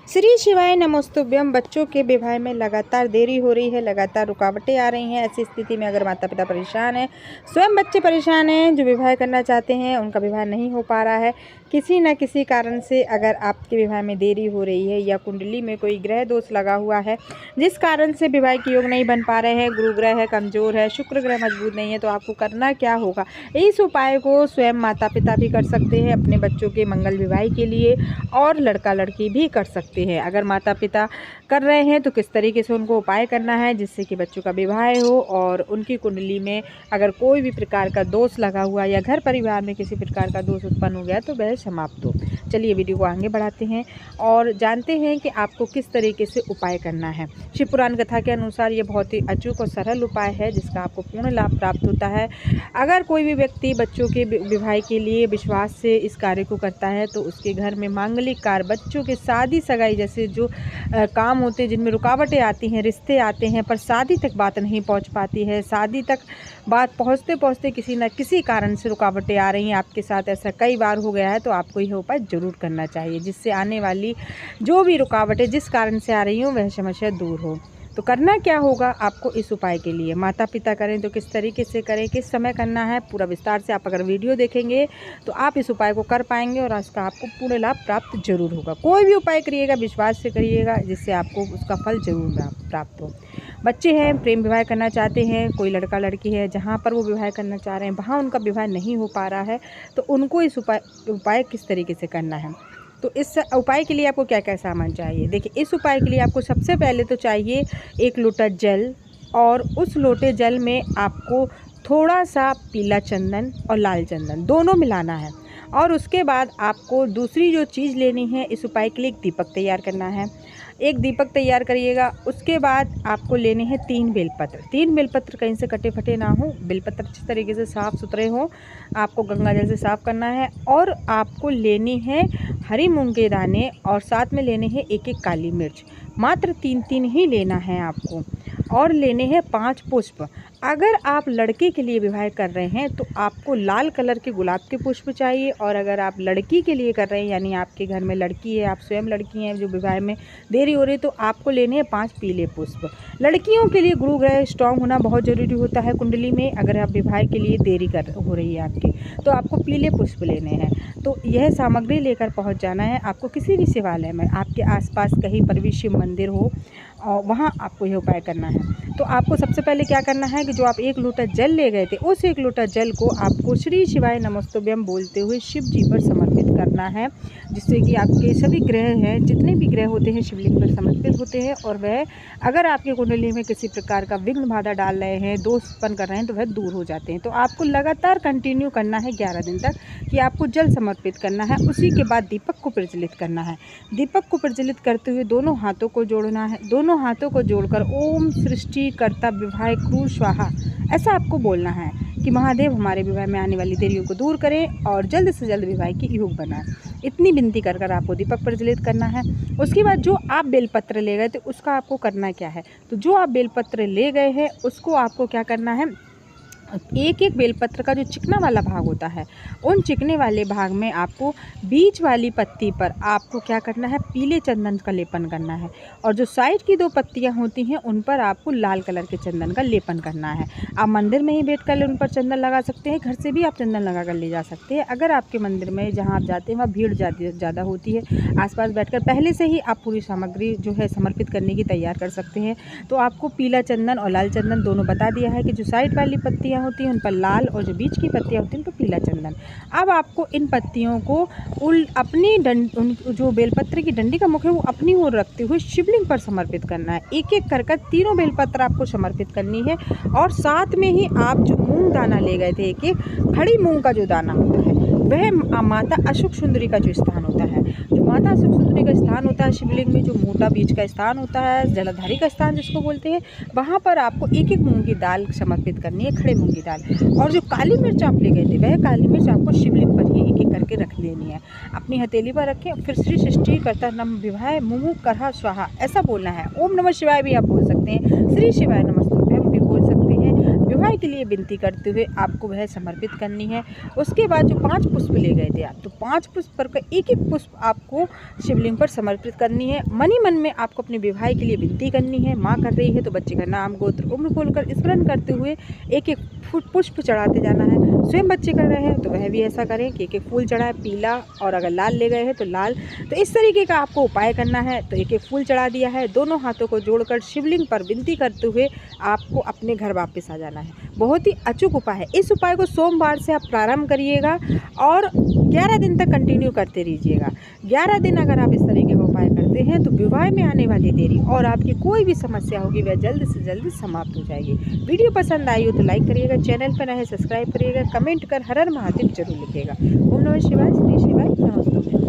श्री शिवाय नमोस्तुभ्यम। बच्चों के विवाह में लगातार देरी हो रही है, लगातार रुकावटें आ रही हैं। ऐसी स्थिति में अगर माता पिता परेशान हैं, स्वयं बच्चे परेशान हैं, जो विवाह करना चाहते हैं उनका विवाह नहीं हो पा रहा है, किसी न किसी कारण से अगर आपके विवाह में देरी हो रही है या कुंडली में कोई ग्रह दोष लगा हुआ है जिस कारण से विवाह के योग नहीं बन पा रहे हैं, गुरु ग्रह है कमज़ोर है, शुक्र ग्रह मजबूत नहीं है, तो आपको करना क्या होगा। इस उपाय को स्वयं माता पिता भी कर सकते हैं अपने बच्चों के मंगल विवाह के लिए, और लड़का लड़की भी कर सकते हैं। अगर माता पिता कर रहे हैं तो किस तरीके से उनको उपाय करना है जिससे कि बच्चों का विवाह हो और उनकी कुंडली में अगर कोई भी प्रकार का दोष लगा हुआ या घर परिवार में किसी प्रकार का दोष उत्पन्न हो गया तो वह समाप्त हो। चलिए वीडियो को आगे बढ़ाते हैं और जानते हैं कि आपको किस तरीके से उपाय करना है। शिव पुराण कथा के अनुसार ये बहुत ही अचूक और सरल उपाय है जिसका आपको पूर्ण लाभ प्राप्त होता है। अगर कोई भी व्यक्ति बच्चों के विवाह के लिए विश्वास से इस कार्य को करता है तो उसके घर में मांगलिक कार्य, बच्चों के शादी सगाई जैसे जो काम होते हैं जिनमें रुकावटें आती हैं, रिश्ते आते हैं पर शादी तक बात नहीं पहुंच पाती है, शादी तक बात पहुंचते पहुंचते किसी न किसी कारण से रुकावटें आ रही हैं, आपके साथ ऐसा कई बार हो गया है, तो आपको यह उपाय ज़रूर करना चाहिए जिससे आने वाली जो भी रुकावटें जिस कारण से आ रही हों वह समस्या दूर हो। तो करना क्या होगा आपको इस उपाय के लिए। माता पिता करें तो किस तरीके से करें, किस समय करना है, पूरा विस्तार से आप अगर वीडियो देखेंगे तो आप इस उपाय को कर पाएंगे और इसका आपको पूर्ण लाभ प्राप्त जरूर होगा। कोई भी उपाय करिएगा विश्वास से करिएगा जिससे आपको उसका फल जरूर प्राप्त हो। बच्चे हैं, प्रेम विवाह करना चाहते हैं, कोई लड़का लड़की है जहाँ पर वो विवाह करना चाह रहे हैं वहाँ उनका विवाह नहीं हो पा रहा है, तो उनको इस उपाय किस तरीके से करना है। तो इस उपाय के लिए आपको क्या क्या सामान चाहिए। देखिए, इस उपाय के लिए आपको सबसे पहले तो चाहिए 1 लोटा जल, और उस लोटे जल में आपको थोड़ा सा पीला चंदन और लाल चंदन दोनों मिलाना है। और उसके बाद आपको दूसरी जो चीज़ लेनी है इस उपाय के लिए, एक दीपक तैयार करना है। एक दीपक तैयार करिएगा। उसके बाद आपको लेने हैं 3 बेलपत्र। 3 बेलपत्र कहीं से कटे फटे ना हो, बेलपत्र अच्छी तरीके से साफ़ सुथरे हों, आपको गंगा जल से साफ़ करना है। और आपको लेनी है हरी मूंग के दाने, और साथ में लेने हैं 1-1 काली मिर्च। मात्र 3-3 ही लेना है आपको। और लेने हैं 5 पुष्प। अगर आप लड़के के लिए विवाह कर रहे हैं तो आपको लाल कलर के गुलाब के पुष्प चाहिए, और अगर आप लड़की के लिए कर रहे हैं यानी आपके घर में लड़की है, आप स्वयं लड़की हैं जो विवाह में देरी हो रही है, तो आपको लेने हैं 5 पीले पुष्प। लड़कियों के लिए गुरु ग्रह स्ट्रांग होना बहुत ज़रूरी होता है कुंडली में। अगर आप विवाह के लिए देरी हो रही है आपकी, तो आपको पीले पुष्प लेने हैं। तो यह सामग्री लेकर पहुँच जाना है आपको किसी भी शिवालय में, आपके आसपास कहीं पर भी शिव मंदिर हो और वहाँ आपको यह उपाय करना है। तो आपको सबसे पहले क्या करना है कि जो आप 1 लोटा जल ले गए थे उस 1 लोटा जल को आपको श्री शिवाय नमोस्तुभ्यम बोलते हुए शिव जी पर समर्पित करना है, जिससे कि आपके सभी ग्रह हैं, जितने भी ग्रह होते हैं शिवलिंग पर समर्पित होते हैं, और वह अगर आपकी कुंडली में किसी प्रकार का विघ्न बाधा डाल रहे हैं, दोष उत्पन्न कर रहे हैं, तो वह दूर हो जाते हैं। तो आपको लगातार कंटिन्यू करना है 11 दिन तक कि आपको जल समर्पित करना है। उसी के बाद दीपक को प्रज्वलित करना है। दीपक को प्रज्वलित करते हुए दोनों हाथों को जोड़ना है। दोनों हाथों को जोड़कर ओम सृष्टि कर्ता विवाह क्रूर स्वाहा ऐसा आपको बोलना है कि महादेव हमारे विवाह में आने वाली देरियों को दूर करें और जल्द से जल्द विवाह की योग बनाएं। इतनी विनती कर कर आपको दीपक प्रज्वलित करना है। उसके बाद जो आप बेलपत्र ले गए थे उसका आपको करना क्या है। तो जो आप बेलपत्र ले गए हैं उसको आपको क्या करना है, 1-1 बेलपत्र का जो चिकना वाला भाग होता है उन चिकने वाले भाग में आपको बीच वाली पत्ती पर आपको क्या करना है, पीले चंदन का लेपन करना है, और जो साइड की 2 पत्तियां होती हैं उन पर आपको लाल कलर के चंदन का लेपन करना है। आप मंदिर में ही बैठकर उन पर चंदन लगा सकते हैं, घर से भी आप चंदन लगा कर ले जा सकते हैं। अगर आपके मंदिर में जहाँ आप जाते हैं वहाँ भीड़ ज़्यादा होती है, आसपास बैठकर पहले से ही आप पूरी सामग्री जो है समर्पित करने की तैयार कर सकते हैं। तो आपको पीला चंदन और लाल चंदन दोनों बता दिया है कि जो साइड वाली पत्तियाँ होती हैं उन पर लाल और जो बीच की पत्तियां होती हैं उन पर पीला चंदन। अब आपको इन पत्तियों को अपनी जो बेलपत्र की डंडी का मुख है वो अपनी ओर रखते हुए शिवलिंग पर समर्पित करना है। 1-1 कर तीनों बेलपत्र आपको समर्पित करनी है। और साथ में ही आप जो मूंग दाना ले गए थे, 1-1 खड़ी मूंग का जो दाना होता है वह माता अशोक सुंदरी का जो स्थान होता है, जो माता अशोक सुंदरी का स्थान होता है शिवलिंग में, जो मोटा बीज का स्थान होता है, जलाधारी का स्थान जिसको बोलते हैं, वहाँ पर आपको 1-1 मूंग की दाल समर्पित करनी है, खड़े मूंग की दाल। और जो काली मिर्च आप ले गए थे वह काली मिर्च आपको शिवलिंग पर ही 1-1 करके रख लेनी है, अपनी हथेली पर रखें। फिर श्री सृष्टि कर्ता नम विवाह मुँह करहा स्वाहा ऐसा बोलना है। ओम नमः शिवाय भी आप बोल सकते हैं, श्री शिवाय नमस्तुभ्यम भी बोल सकते हैं। विवाह के लिए विनती करते हुए आपको वह समर्पित करनी है। उसके बाद जो 5 पुष्प ले गए थे आप, तो 5 पुष्प पर का एक एक पुष्प आपको शिवलिंग पर समर्पित करनी है। मन ही मन में आपको अपने विवाह के लिए विनती करनी है। माँ कर रही है तो बच्चे का नाम, गोत्र, उम्र बोलकर स्मरण करते हुए एक एक पुष्प चढ़ाते जाना है। स्वयं बच्चे कर रहे हैं तो वह भी ऐसा करें कि एक एक फूल चढ़ाए, पीला, और अगर लाल ले गए हैं तो लाल। तो इस तरीके का आपको उपाय करना है। तो एक एक फूल चढ़ा दिया है, दोनों हाथों को जोड़कर शिवलिंग पर विनती करते हुए आपको अपने घर वापस आ जाना है। बहुत ही अचूक उपाय है। इस उपाय को सोमवार से आप प्रारंभ करिएगा और 11 दिन तक कंटिन्यू करते रहिएगा। 11 दिन अगर आप इस तरीके का उपाय करते हैं तो विवाह में आने वाली देरी और आपकी कोई भी समस्या होगी वह जल्द से जल्द समाप्त हो जाएगी। वीडियो पसंद आई हो तो लाइक करिएगा, चैनल पर नए सब्सक्राइब करिएगा, कमेंट कर हर हर महादेव जरूर लिखिएगा। ओम नमः शिवाय, श्री शिवाय, नमस्ते।